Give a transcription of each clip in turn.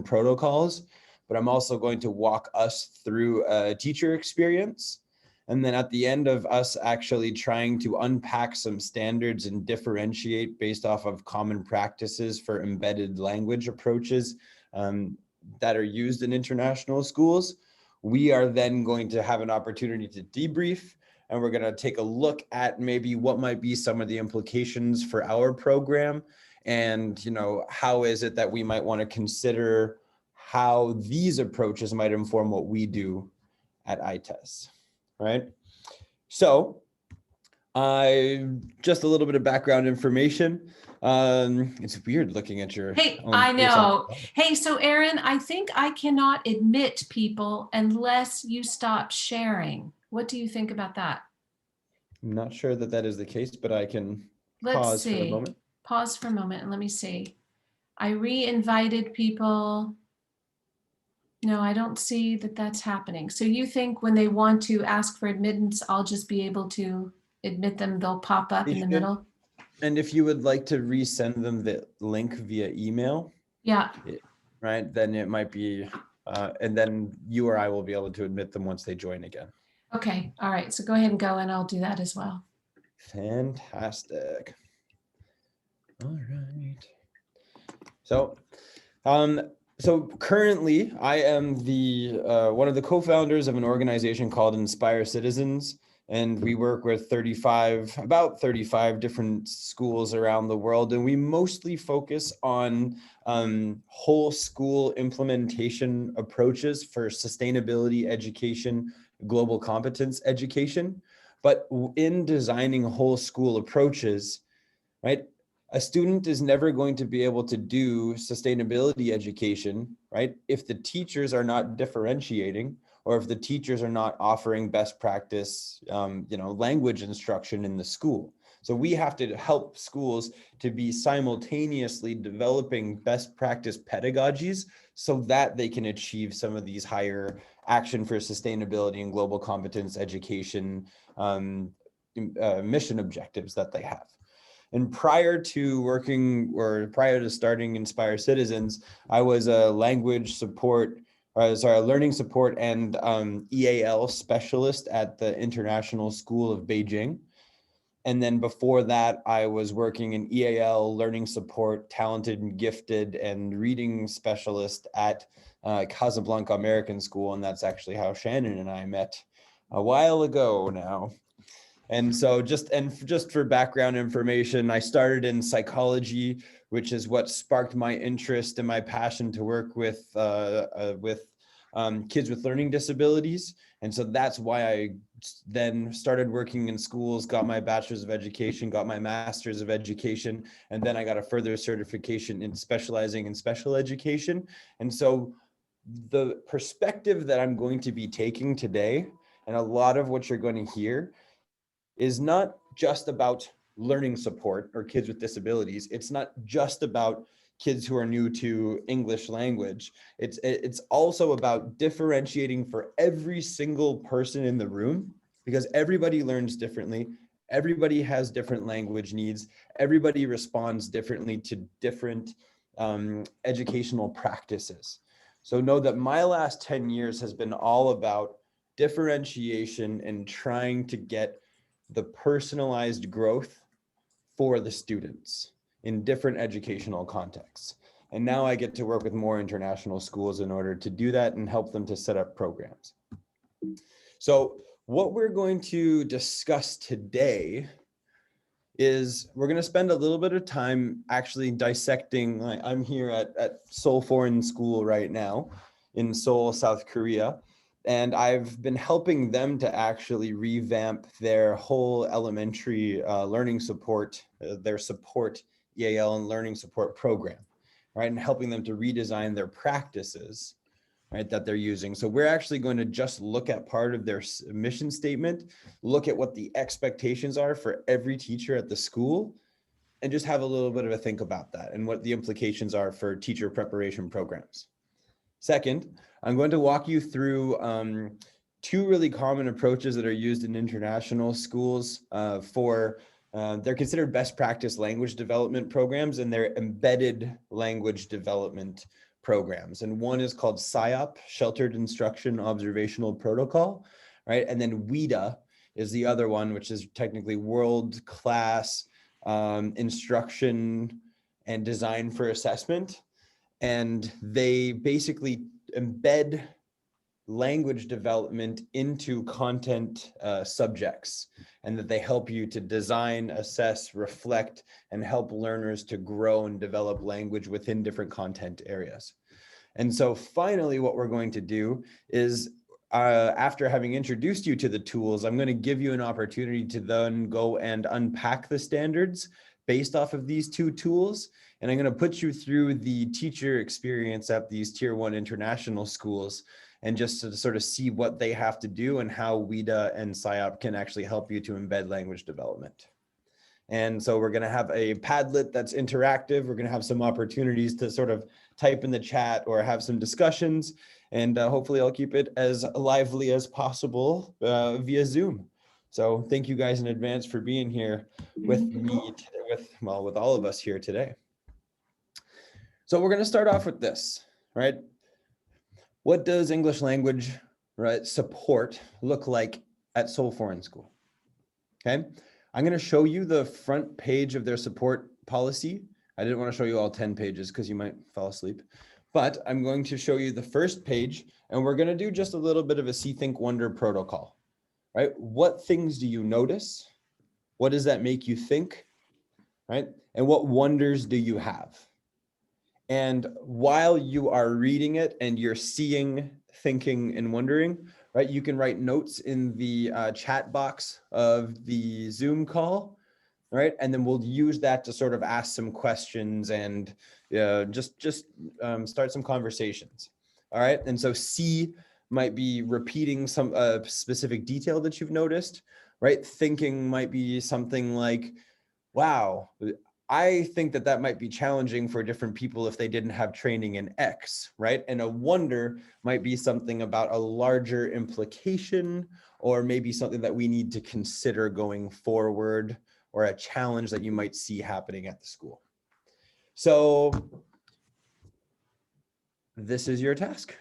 and protocols, but I'm also going to walk us through a teacher experience. And then at the end of us actually trying to unpack some standards and differentiate based off of common practices for embedded language approaches that are used in international schools, we are then going to have an opportunity to debrief, and we're going to take a look at maybe what might be some of the implications for our program, and how is it that we might want to consider how these approaches might inform what we do at ITESS, right? So just a little bit of background information. It's weird looking at your I know. Hey, so Aaron, I think I cannot admit people unless you stop sharing. What do you think about that? I'm not sure that that is the case, but I can pause for a moment. Pause for a moment and let me see. I re-invited people. No, I don't see that that's happening. So you think when they want to ask for admittance, I'll just be able to admit them, they'll pop up in the middle? And if you would like to resend them the link via email, right, then it might be, and then you or I will be able to admit them once they join again. Okay, all right, so go ahead and go and I'll do that as well. Fantastic. All right. So, so currently I am the one of the co-founders of an organization called Inspire Citizens, and we work with about 35 different schools around the world, and we mostly focus on whole school implementation approaches for sustainability education, global competence education. But in designing whole school approaches, right, a student is never going to be able to do sustainability education, right, if the teachers are not differentiating, or if the teachers are not offering best practice, language instruction in the school. So we have to help schools to be simultaneously developing best practice pedagogies so that they can achieve some of these higher action for sustainability and global competence education mission objectives that they have. And prior to starting Inspire Citizens, I was a learning support and EAL specialist at the International School of Beijing. And then before that, I was working in EAL, learning support, talented and gifted, and reading specialist at Casablanca American School. And that's actually how Shannon and I met a while ago now. And so just for background information, I started in psychology, which is what sparked my interest and my passion to work with kids with learning disabilities. And so that's why I then started working in schools, got my bachelor's of education, got my master's of education, and then I got a further certification in specializing in special education. And so the perspective that I'm going to be taking today, and a lot of what you're going to hear, is not just about learning support or kids with disabilities. It's not just about kids who are new to English language. It's also about differentiating for every single person in the room, because everybody learns differently. Everybody has different language needs. Everybody responds differently to different educational practices. So know that my last 10 years has been all about differentiation and trying to get the personalized growth for the students in different educational contexts. And now I get to work with more international schools in order to do that and help them to set up programs. So what we're going to discuss today is we're going to spend a little bit of time actually dissecting. I'm here at Seoul Foreign School right now in Seoul, South Korea. And I've been helping them to actually revamp their whole elementary learning support, their support EAL and learning support program, right? And helping them to redesign their practices, right, that they're using. So we're actually going to just look at part of their mission statement, look at what the expectations are for every teacher at the school, and just have a little bit of a think about that and what the implications are for teacher preparation programs. Second, I'm going to walk you through two really common approaches that are used in international schools they're considered best practice language development programs, and they're embedded language development programs. And one is called PSYOP, Sheltered Instruction Observational Protocol, right? And then WIDA is the other one, which is technically world-class instruction and design for assessment. And they basically embed language development into content subjects, and that they help you to design, assess, reflect, and help learners to grow and develop language within different content areas. And so finally, what we're going to do is, after having introduced you to the tools, I'm going to give you an opportunity to then go and unpack the standards based off of these two tools. And I'm going to put you through the teacher experience at these Tier 1 international schools, and just to sort of see what they have to do and how WIDA and PSYOP can actually help you to embed language development. And so we're going to have a Padlet that's interactive. We're going to have some opportunities to sort of type in the chat or have some discussions. And hopefully I'll keep it as lively as possible via Zoom. So thank you guys in advance for being here with me, with all of us here today. So we're going to start off with this, right? What does English language, right, support look like at Seoul Foreign School? Okay, I'm going to show you the front page of their support policy. I didn't want to show you all 10 pages because you might fall asleep, but I'm going to show you the first page, and we're going to do just a little bit of a See, Think, Wonder protocol, right? What things do you notice? What does that make you think, right? And what wonders do you have? And while you are reading it and you're seeing, thinking, and wondering, right, you can write notes in the chat box of the Zoom call, right? And then we'll use that to sort of ask some questions and just start some conversations. All right. And so C might be repeating some specific detail that you've noticed, right? Thinking might be something like, wow, I think that might be challenging for different people if they didn't have training in X, right? And a wonder might be something about a larger implication, or maybe something that we need to consider going forward, or a challenge that you might see happening at the school. So this is your task.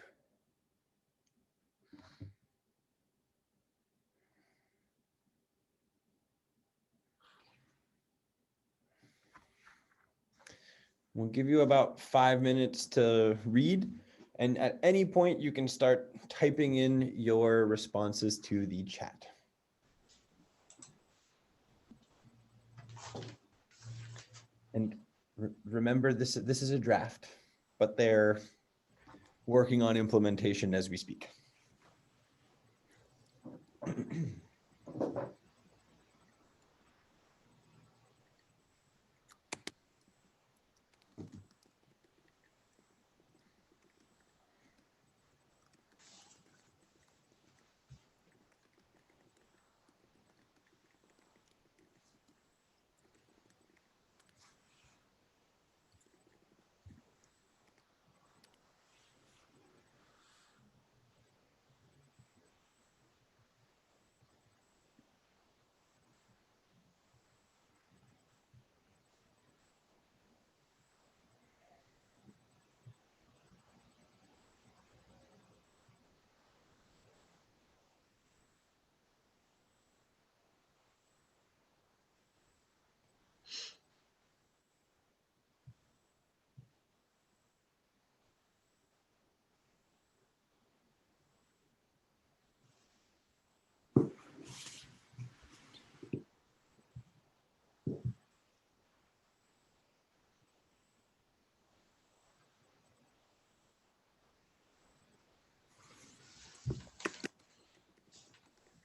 We'll give you about 5 minutes to read, and at any point you can start typing in your responses to the chat. And remember, this is a draft, but they're working on implementation as we speak.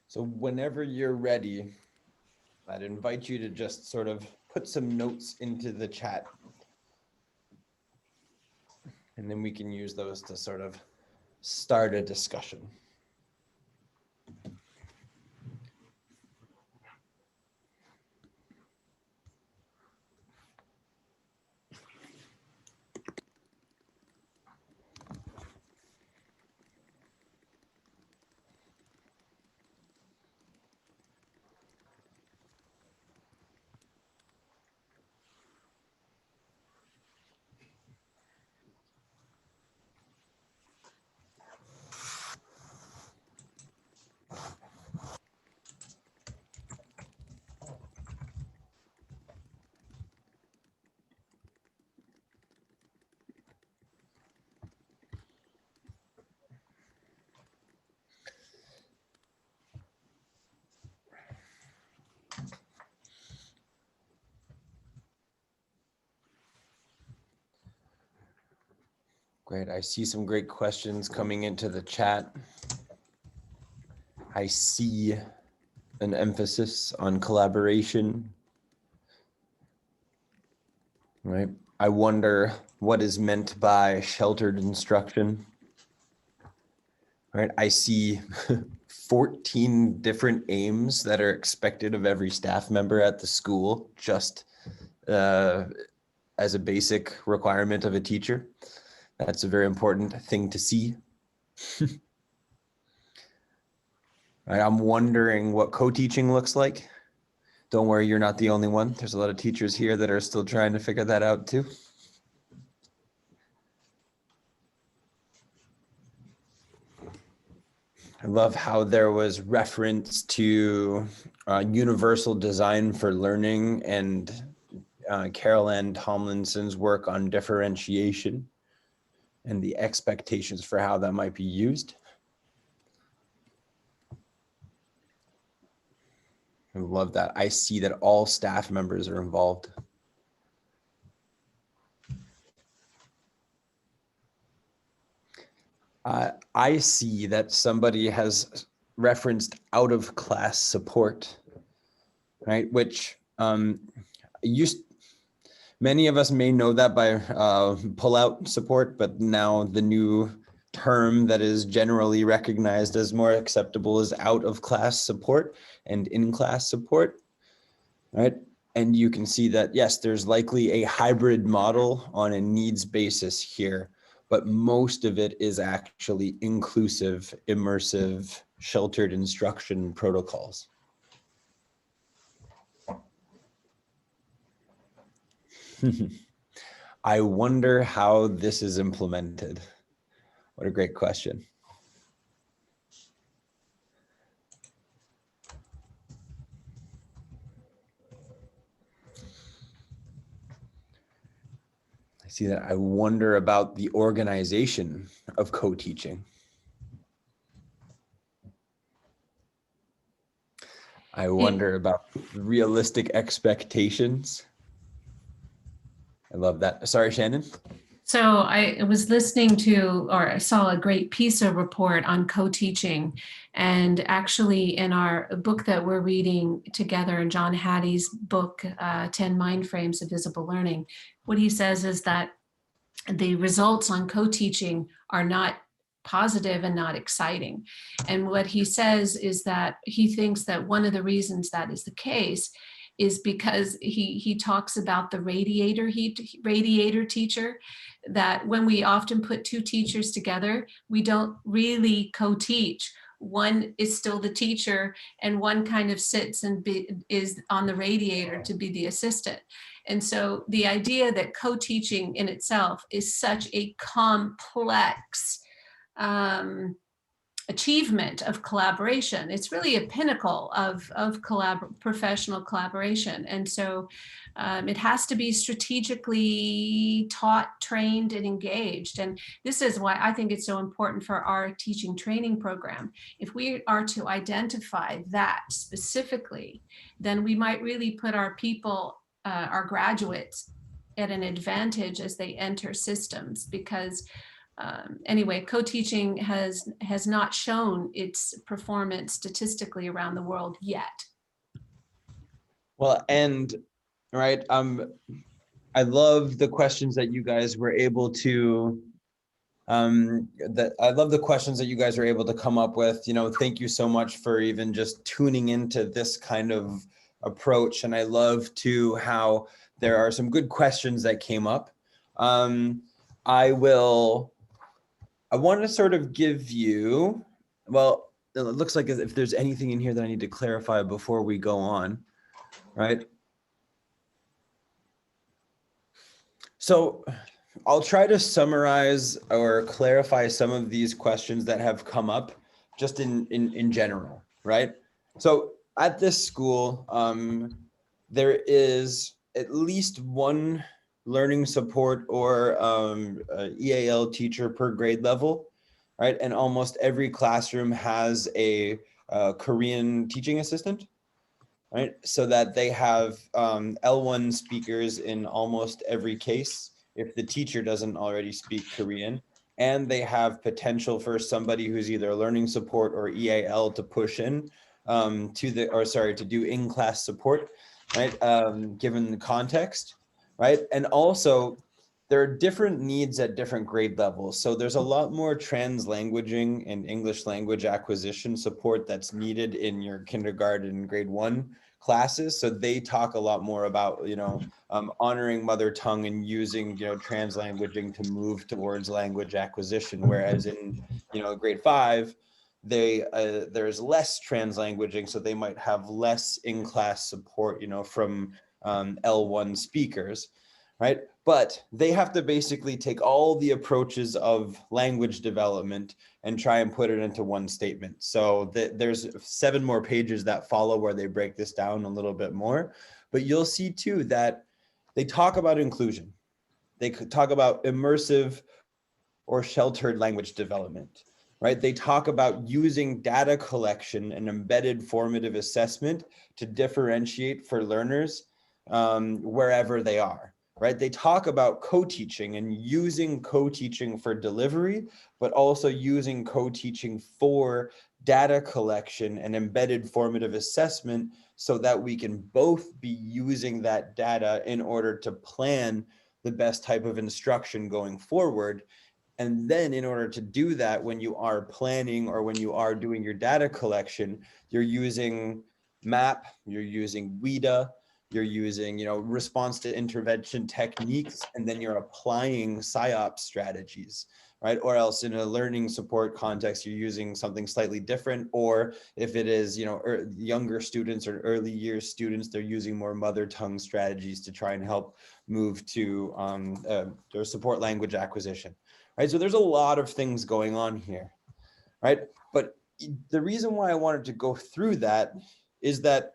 So whenever you're ready, I'd invite you to just sort of put some notes into the chat, and then we can use those to sort of start a discussion. Great. I see some great questions coming into the chat. I see an emphasis on collaboration, right? I wonder what is meant by sheltered instruction, right? I see 14 different aims that are expected of every staff member at the school, just as a basic requirement of a teacher. That's a very important thing to see. Right, I'm wondering what co-teaching looks like. Don't worry, you're not the only one. There's a lot of teachers here that are still trying to figure that out too. I love how there was reference to universal design for learning and Carol Ann Tomlinson's work on differentiation and the expectations for how that might be used. I love that. I see that all staff members are involved. I see that somebody has referenced out of class support, right? Which many of us may know that by pull-out support, but now the new term that is generally recognized as more acceptable is out of class support and in-class support, right? And you can see that, yes, there's likely a hybrid model on a needs basis here, but most of it is actually inclusive, immersive, sheltered instruction protocols. I wonder how this is implemented. What a great question. I see that. I wonder about the organization of co-teaching. I wonder about realistic expectations. I love that. Sorry, Shannon. So I was listening to, or I saw a great PSYOP report on co-teaching, and actually in our book that we're reading together, in John Hattie's book, 10 Mind Frames of Visible Learning, what he says is that the results on co-teaching are not positive and not exciting. And what he says is that he thinks that one of the reasons that is the case is because he talks about the radiator teacher, that when we often put two teachers together, we don't really co-teach. One is still the teacher and one kind of sits and is on the radiator to be the assistant. And so the idea that co-teaching in itself is such a complex achievement of collaboration. It's really a pinnacle of professional collaboration. And so it has to be strategically taught, trained, and engaged. And this is why I think it's so important for our teaching training program. If we are to identify that specifically, then we might really put our people, our graduates, at an advantage as they enter systems, because anyway, co-teaching has not shown its performance statistically around the world yet. Well, and right, I love the questions that you guys were able to I love the questions that you guys were able to come up with. You know, thank you so much for even just tuning into this kind of approach. And I love too how there are some good questions that came up. I want to sort of give you, well, it looks like if there's anything in here that I need to clarify before we go on, right? So I'll try to summarize or clarify some of these questions that have come up just in general, right? So at this school, there is at least one learning support or EAL teacher per grade level, right? And almost every classroom has a Korean teaching assistant, right? So that they have L1 speakers in almost every case if the teacher doesn't already speak Korean. and they have potential for somebody who's either learning support or EAL to push in to do in-class support, right? Given the context, right? And also there are different needs at different grade levels. So there's a lot more translanguaging and English language acquisition support that's needed in your kindergarten and grade 1 classes. So they talk a lot more about, honoring mother tongue and using, translanguaging to move towards language acquisition. Whereas in, grade 5, there's less translanguaging, so they might have less in-class support, from L1 speakers, right? But they have to basically take all the approaches of language development and try and put it into one statement. So there's 7 more pages that follow where they break this down a little bit more. But you'll see too that they talk about inclusion. They could talk about immersive or sheltered language development, right? They talk about using data collection and embedded formative assessment to differentiate for learners wherever they are. Right? They talk about co-teaching and using co-teaching for delivery, but also using co-teaching for data collection and embedded formative assessment so that we can both be using that data in order to plan the best type of instruction going forward. And then in order to do that, when you are planning or when you are doing your data collection, you're using MAP, you're using WIDA, you're using, response to intervention techniques, and then you're applying PSYOP strategies, right? Or else in a learning support context, you're using something slightly different. Or if it is, younger students or early years students, they're using more mother tongue strategies to try and help move to their support language acquisition, right? So there's a lot of things going on here, right? But the reason why I wanted to go through that is that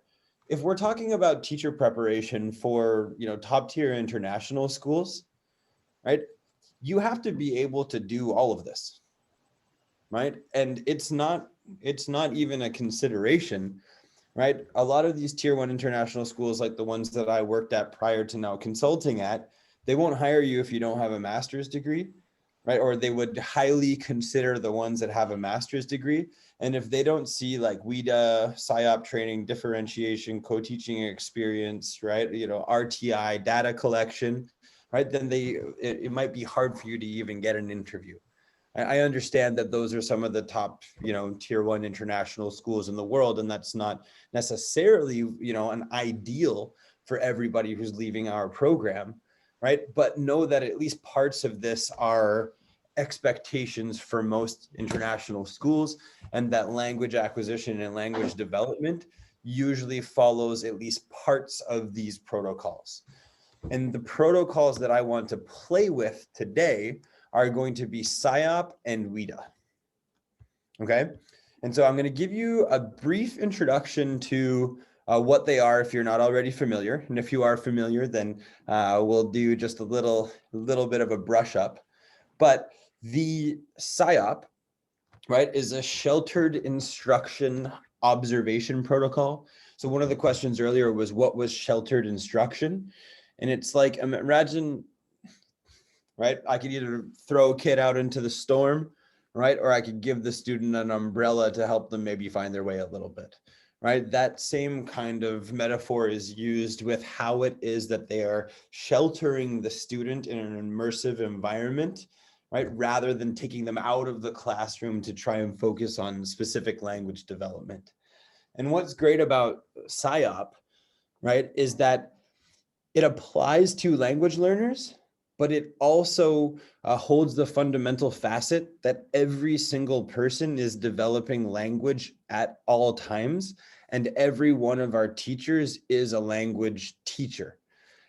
if we're talking about teacher preparation for, top tier international schools, right, you have to be able to do all of this, right? And it's not even a consideration, right? A lot of these tier 1 international schools, like the ones that I worked at prior to now consulting at, they won't hire you if you don't have a master's degree, right? Or they would highly consider the ones that have a master's degree. And if they don't see like WIDA, PSYOP training, differentiation, co-teaching experience, right? RTI, data collection, right? Then it might be hard for you to even get an interview. I understand that those are some of the top, tier 1 international schools in the world. And that's not necessarily, an ideal for everybody who's leaving our program, right? But know that at least parts of this are expectations for most international schools, and that language acquisition and language development usually follows at least parts of these protocols. And the protocols that I want to play with today are going to be PSYOP and WIDA. Okay. And so I'm going to give you a brief introduction to what they are if you're not already familiar. And if you are familiar, then we'll do just a little bit of a brush up. But the PSYOP, right, is a sheltered instruction observation protocol. So one of the questions earlier was, what was sheltered instruction? And it's like, imagine, right, I could either throw a kid out into the storm, right, or I could give the student an umbrella to help them maybe find their way a little bit, right? That same kind of metaphor is used with how it is that they are sheltering the student in an immersive environment, right, rather than taking them out of the classroom to try and focus on specific language development. And what's great about PSYOP, right, is that it applies to language learners, but it also holds the fundamental facet that every single person is developing language at all times, and every one of our teachers is a language teacher.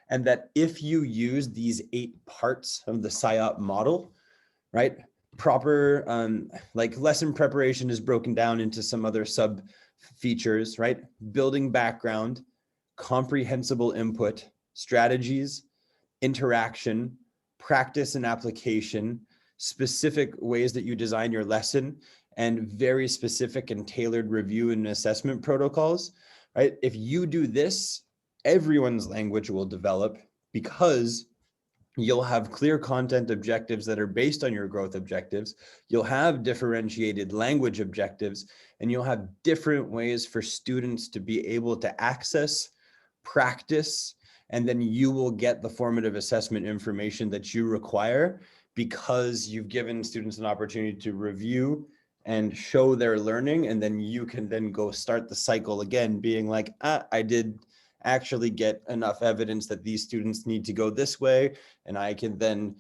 And that if you use these 8 parts of the PSYOP model, right, proper, like lesson preparation is broken down into some other sub features, right? Building background, comprehensible input, strategies, interaction, practice and application, specific ways that you design your lesson, and very specific and tailored review and assessment protocols, right? If you do this, everyone's language will develop, because You'll have clear content objectives that are based on your growth objectives. You'll have differentiated language objectives, and you'll have different ways for students to be able to access, practice, and then you will get the formative assessment information that you require because you've given students an opportunity to review and show their learning. And then you can then go start the cycle again, being like, I did actually get enough evidence that these students need to go this way, and I can then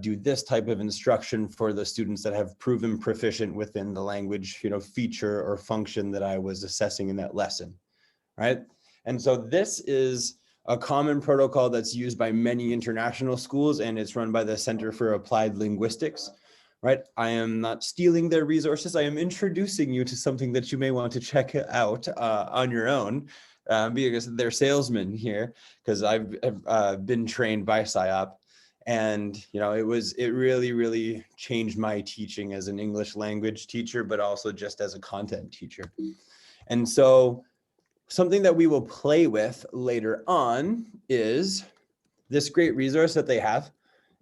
do this type of instruction for the students that have proven proficient within the language, feature or function that I was assessing in that lesson, right? And so this is a common protocol that's used by many international schools, and it's run by the Center for Applied Linguistics, right? I am not stealing their resources. I am introducing you to something that you may want to check out on your own. Because they're salesmen here, because I've been trained by PSYOP, and it really changed my teaching as an English language teacher, but also just as a content teacher. And so something that we will play with later on is this great resource that they have,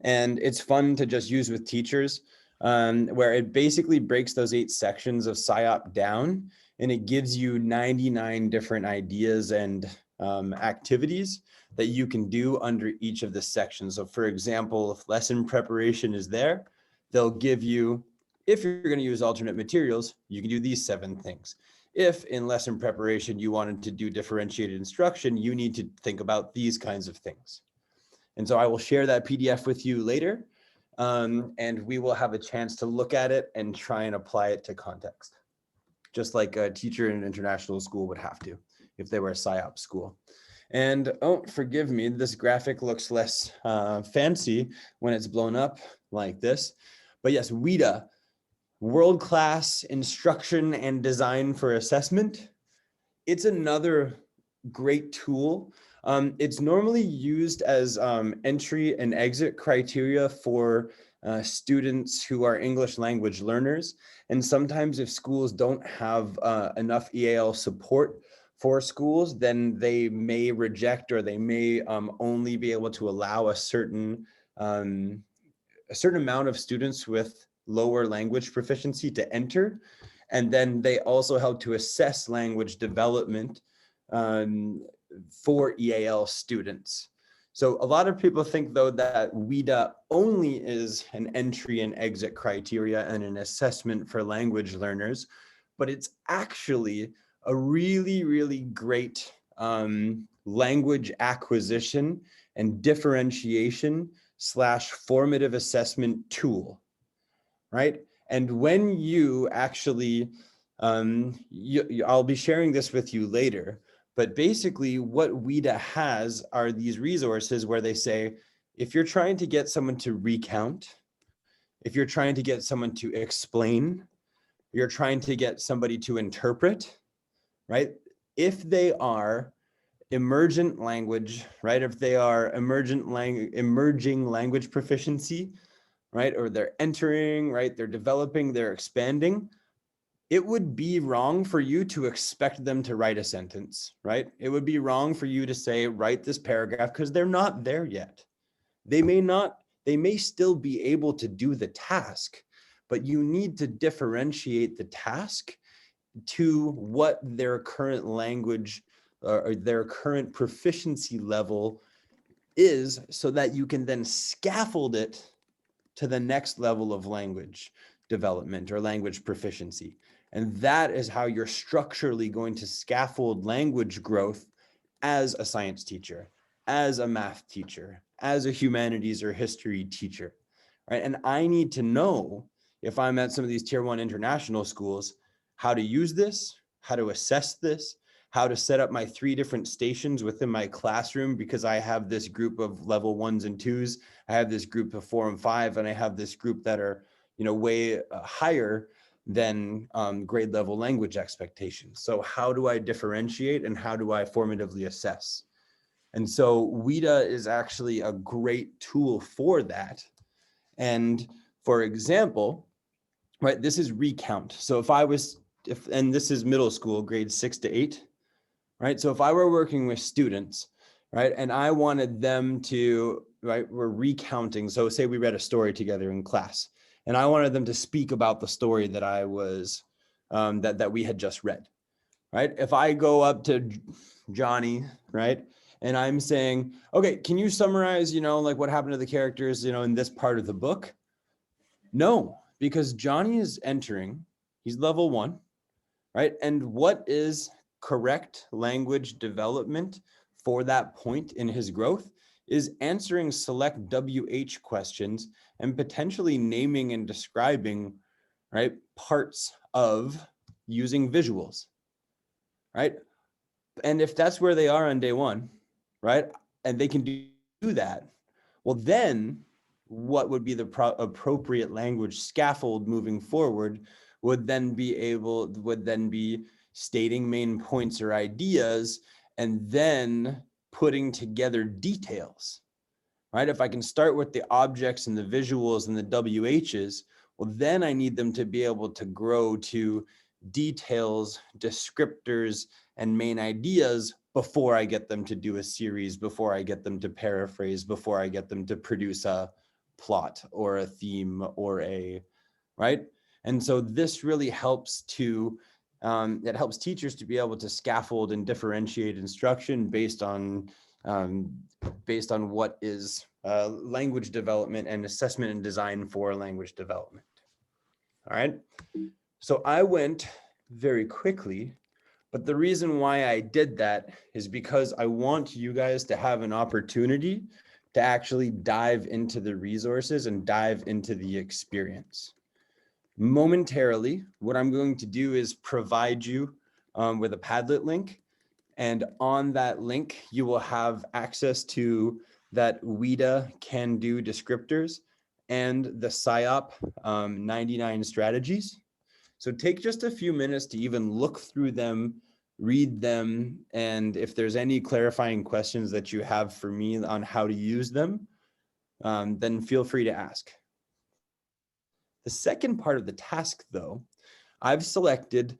and it's fun to just use with teachers, where it basically breaks those 8 sections of PSYOP down, and it gives you 99 different ideas and activities that you can do under each of the sections. So for example, if lesson preparation is there, they'll give you, if you're going to use alternate materials, you can do these 7 things. If in lesson preparation you wanted to do differentiated instruction, you need to think about these kinds of things. And so I will share that PDF with you later, and we will have a chance to look at it and try and apply it to context, just like a teacher in an international school would have to if they were a PSYOP school. And oh, forgive me, this graphic looks less fancy when it's blown up like this. But yes, WIDA, world-class instruction and design for assessment. It's another great tool. It's normally used as entry and exit criteria for students who are English language learners. And sometimes if schools don't have enough EAL support for schools, then they may reject, or they may only be able to allow a certain amount of students with lower language proficiency to enter. And then they also help to assess language development for EAL students. So a lot of people think, though, that WIDA only is an entry and exit criteria and an assessment for language learners, but it's actually a really great language acquisition and differentiation / formative assessment tool, right? And when you actually, I'll be sharing this with you later, but basically what WIDA has are these resources where they say, if you're trying to get someone to recount, if you're trying to get someone to explain, you're trying to get somebody to interpret, right? If they are emergent language, right? If they are emerging language proficiency, right? Or they're entering, right? They're developing, they're expanding. It would be wrong for you to expect them to write a sentence, right? It would be wrong for you to say, write this paragraph, because they're not there yet. They may still be able to do the task, but you need to differentiate the task to what their current language or their current proficiency level is, so that you can then scaffold it to the next level of language development or language proficiency. And that is how you're structurally going to scaffold language growth as a science teacher, as a math teacher, as a humanities or history teacher, right? And I need to know, if I'm at some of these tier 1 international schools, how to use this, how to assess this, how to set up my 3 different stations within my classroom, because I have this group of level 1s and 2s, I have this group of 4 and 5, and I have this group that are, way higher than grade level language expectations. So how do I differentiate, and how do I formatively assess? And so WIDA is actually a great tool for that. And for example, right, this is recount. So and this is middle school, grades 6 to 8, right? So if I were working with students, right, and I wanted them to right, we're recounting. So say we read a story together in class, and I wanted them to speak about the story that I was, that we had just read, right? If I go up to Johnny, right, and I'm saying, okay, can you summarize, like what happened to the characters, in this part of the book? No, because Johnny is entering, he's level 1, right? And what is correct language development for that point in his growth is answering select WH questions and potentially naming and describing, right, parts of using visuals, right? And if that's where they are on day 1, right, and they can do that, well, then what would be the appropriate language scaffold moving forward would then be stating main points or ideas and then putting together details, right? If I can start with the objects and the visuals and the WHs, well, then I need them to be able to grow to details, descriptors, and main ideas before I get them to do a series, before I get them to paraphrase, before I get them to produce a plot or a theme or right? And so this really helps to, it helps teachers to be able to scaffold and differentiate instruction based on what is language development and assessment and design for language development. All right. So I went very quickly, but the reason why I did that is because I want you guys to have an opportunity to actually dive into the resources and dive into the experience. Momentarily, what I'm going to do is provide you with a Padlet link. And on that link, you will have access to that WIDA can-do descriptors and the PSYOP 99 strategies. So take just a few minutes to even look through them, read them, and if there's any clarifying questions that you have for me on how to use them, then feel free to ask. The second part of the task, though, I've selected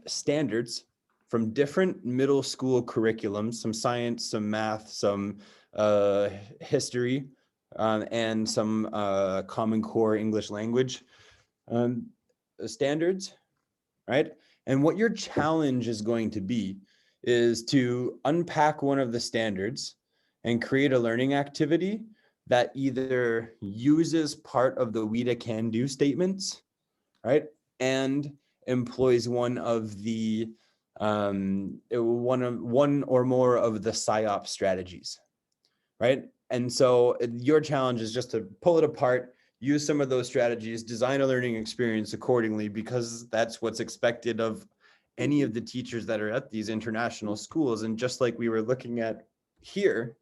standards from different middle school curriculums, some science, some math, some history, and some Common Core English language standards, right? And what your challenge is going to be is to unpack one of the standards and create a learning activity that either uses part of the WIDA can-do statements, right, and employs one of the one or more of the PSYOP strategies, right? And so your challenge is just to pull it apart, use some of those strategies, design a learning experience accordingly, because that's what's expected of any of the teachers that are at these international schools. And just like we were looking at here,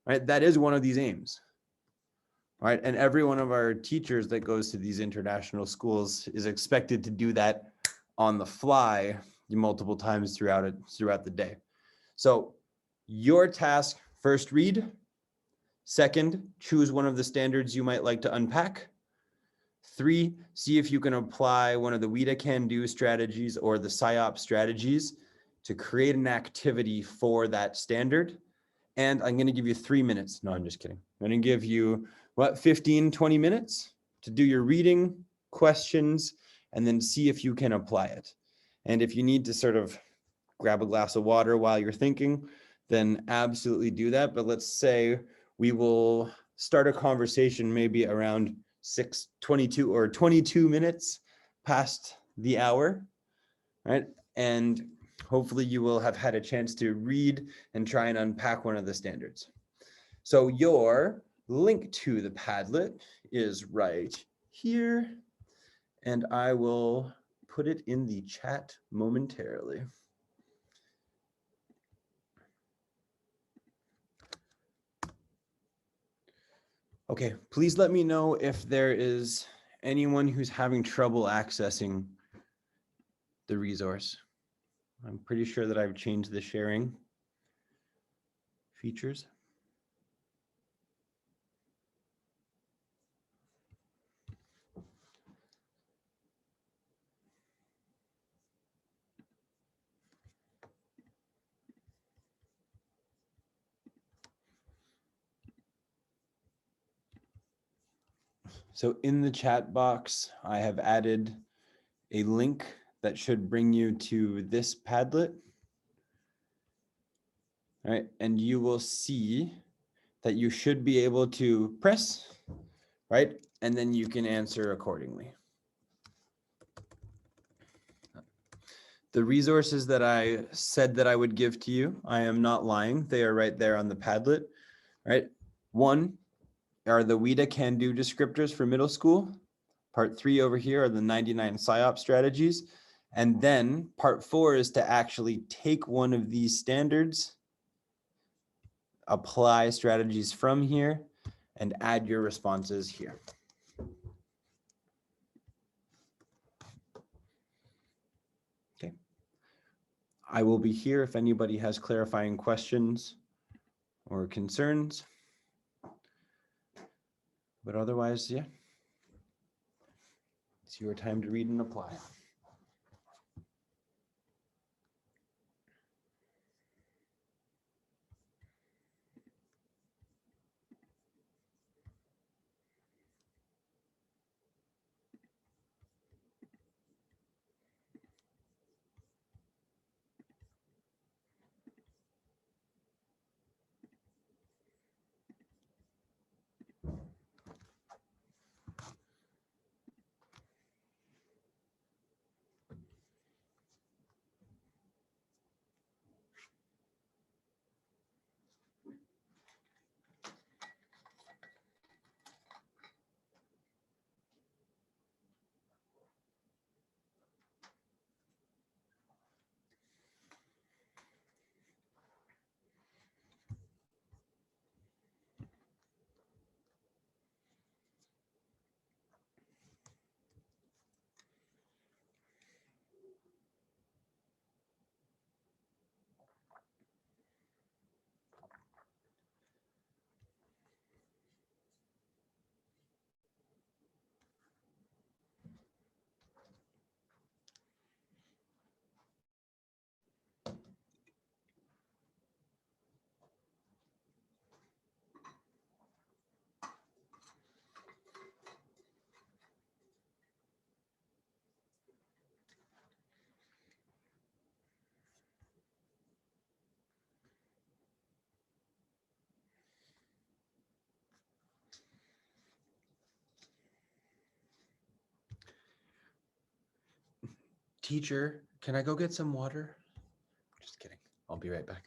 right, that is one of these aims, right? And every one of our teachers that goes to these international schools is expected to do that on the fly multiple times throughout the day. So your task, first read. Second, choose one of the standards you might like to unpack. 3, see if you can apply one of the WIDA can-do strategies or the PSYOP strategies to create an activity for that standard. And I'm going to give you 3 minutes. No, I'm just kidding. I'm going to give you, 15, 20 minutes to do your reading, questions, and then see if you can apply it. And if you need to sort of grab a glass of water while you're thinking, then absolutely do that. But let's say we will start a conversation maybe around 6:22 or 22 minutes past the hour, right? And hopefully you will have had a chance to read and try and unpack one of the standards. So your link to the Padlet is right here, and I will put it in the chat momentarily. Okay, please let me know if there is anyone who's having trouble accessing the resource. I'm pretty sure that I've changed the sharing features. So in the chat box, I have added a link that should bring you to this Padlet. All right, and you will see that you should be able to press, right? And then you can answer accordingly. The resources that I said that I would give to you, I am not lying. They are right there on the Padlet, right? One are the WIDA can-do descriptors for middle school. Part 3 over here are the 99 PSYOP strategies. And then part 4 is to actually take one of these standards, apply strategies from here, and add your responses here. Okay. I will be here if anybody has clarifying questions or concerns. But otherwise, yeah, it's your time to read and apply. Teacher, can I go get some water? Just kidding. I'll be right back.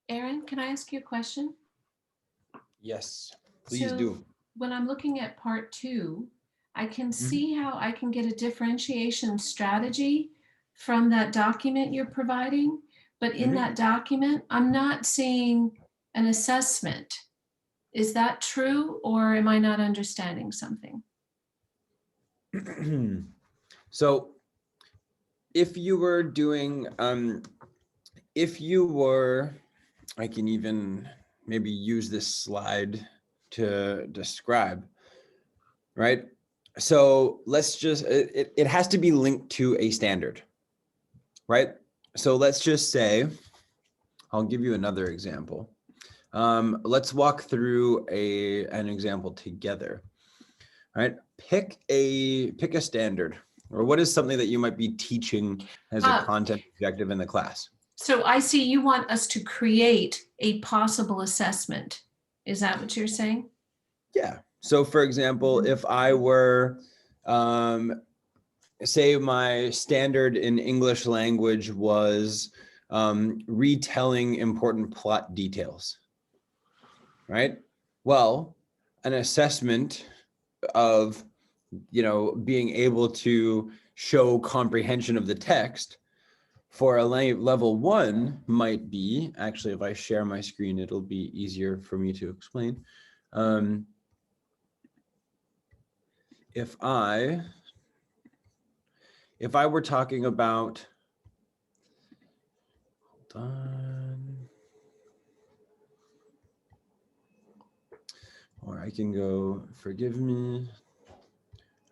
Aaron, can I ask you a question? Yes, please So do. when I'm looking at part 2, I can Mhm. see how I can get a differentiation strategy from that document you're providing. But in Mhm. that document, I'm not seeing an assessment. Is that true, or am I not understanding something? So if you were doing, if you were, I can even maybe use this slide to describe, right? So let's just, it has to be linked to a standard, right? So let's just say, I'll give you another example. Let's walk through an example together, right? Pick a standard, or what is something that you might be teaching as a content objective in the class? So I see you want us to create a possible assessment. Is that what you're saying? Yeah. So for example, if I were, say my standard in English language was retelling important plot details, right? Well, an assessment of, being able to show comprehension of the text for a level 1 might be, actually, if I share my screen, it'll be easier for me to explain. If I were talking about, hold on, or I can go, forgive me,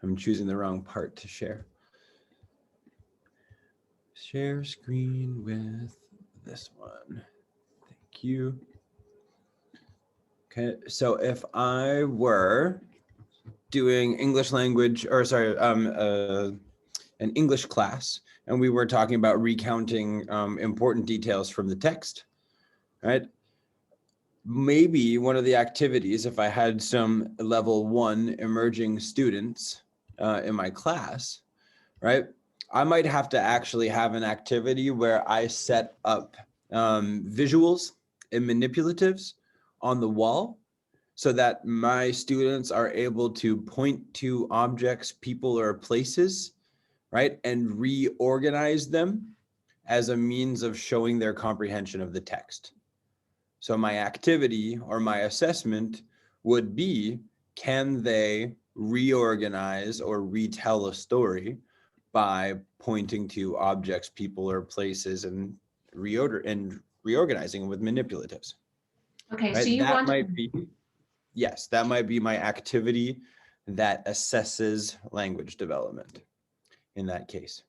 I'm choosing the wrong part to share. Share screen with this one. Thank you. Okay, so if I were doing English language, or sorry, an English class, and we were talking about recounting important details from the text, right? Maybe one of the activities, if I had some level 1 emerging students in my class, right? I might have to actually have an activity where I set up visuals and manipulatives on the wall so that my students are able to point to objects, people, or places, right? And reorganize them as a means of showing their comprehension of the text. So my activity or my assessment would be, can they reorganize or retell a story by pointing to objects, people, or places and reorganizing with manipulatives? Okay, so Right? you That want, might be, yes, that might be my activity that assesses language development in that case.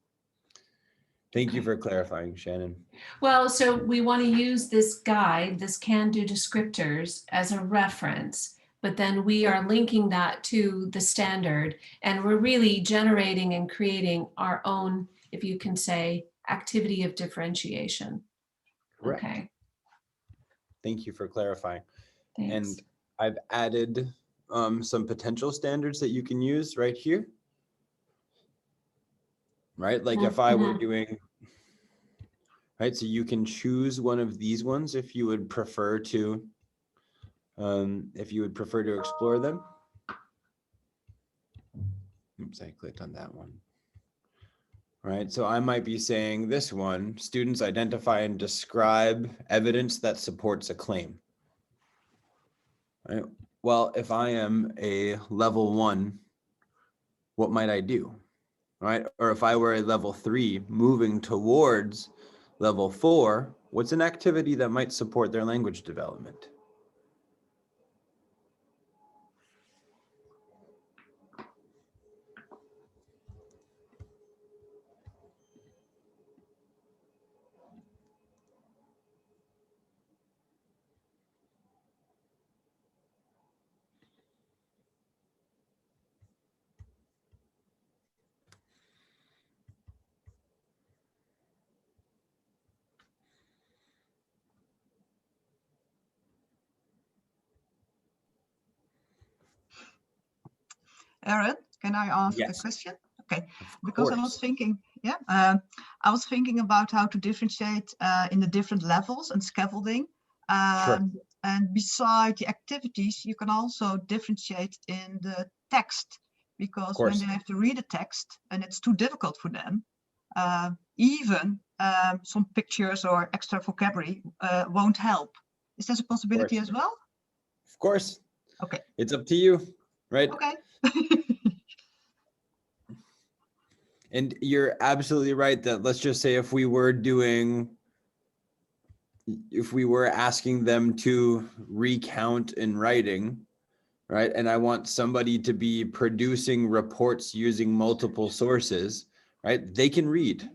Thank you for clarifying, Shannon. well, so we want to use this guide, this can-do descriptors, as a reference, but then we are linking that to the standard, and we're really generating and creating our own, if you can say, activity of differentiation. Correct. Okay, Thank you for clarifying. thanks. And I've added some potential standards that you can use right here. Right? Like if I were doing, right? So you can choose one of these ones if you would prefer to, explore them. Oops, I clicked on that one. Right, so I might be saying this one, students identify and describe evidence that supports a claim. Right? Well, if I am a level 1, what might I do? Right? Or if I were a level 3 moving towards level 4, what's an activity that might support their language development? Aaron, can I ask a Yes. question? Okay, Of because I course. was thinking, I was thinking about how to differentiate in the different levels and scaffolding Sure. And beside the activities, you can also differentiate in the text, because when course. they have to read a text and it's too difficult for them, even some pictures or extra vocabulary won't help. Is that a possibility as well? Of course. Okay. It's up to you, right? Okay. And you're absolutely right that, let's just say, if we were asking them to recount in writing, right? And I want somebody to be producing reports using multiple sources, right? They can read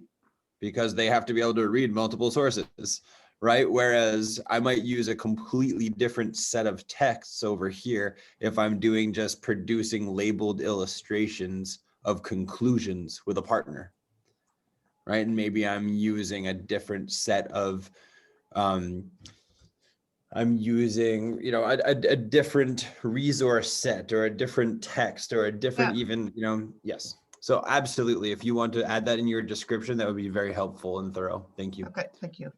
because they have to be able to read multiple sources, right? Whereas I might use a completely different set of texts over here if I'm doing just producing labeled illustrations of conclusions with a partner, right? And maybe I'm using a different set of, I'm using, a different resource set or a different text or a different even, yes. So absolutely, if you want to add that in your description, that would be very helpful and thorough. Thank you. Okay, thank you.